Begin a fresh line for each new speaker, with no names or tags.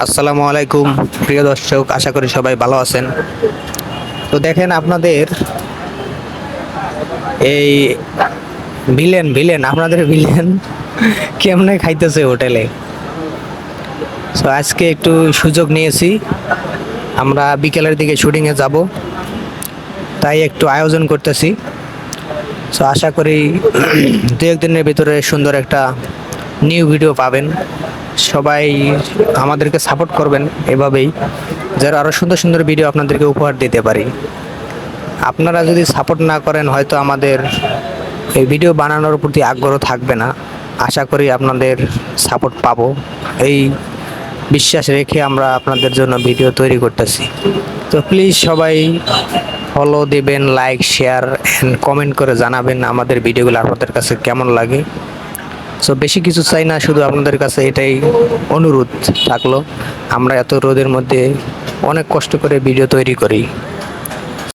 আসসালামু আলাইকুম প্রিয় দর্শক, আশা করি সবাই ভালো আছেন। তো দেখেন আপনাদের এই ভিলেন ভিলেন আপনাদের ভিলেন কেমনে খাইতেছে হোটেলে। তো আজকে একটু সুযোগ নিয়েছি, আমরা বিকেলের দিকে শুটিংয়ে যাব, তাই একটু আয়োজন করতেছি। তো আশা করি দু একদিনের ভিতরে সুন্দর একটা নিউ ভিডিও পাবেন। সবাই আমাদেরকে সাপোর্ট করবেন এভাবেই, যারা আরও সুন্দর সুন্দর ভিডিও আপনাদেরকে উপহার দিতে পারি। আপনারা যদি সাপোর্ট না করেন হয়তো আমাদের এই ভিডিও বানানোর প্রতি আগ্রহ থাকবে না। আশা করি আপনাদের সাপোর্ট পাবো, এই বিশ্বাস রেখে আমরা আপনাদের জন্য ভিডিও তৈরি করতেছি। তো প্লিজ সবাই ফলো দেবেন, লাইক শেয়ার অ্যান্ড কমেন্ট করে জানাবেন আমাদের ভিডিওগুলো আপনাদের কাছে কেমন লাগে। সো বেশি কিছু চাই না, শুধু আপনাদের কাছে এটাই অনুরোধ থাকলো। আমরা এত রোদের মধ্যে অনেক কষ্ট করে ভিডিও তৈরি করি।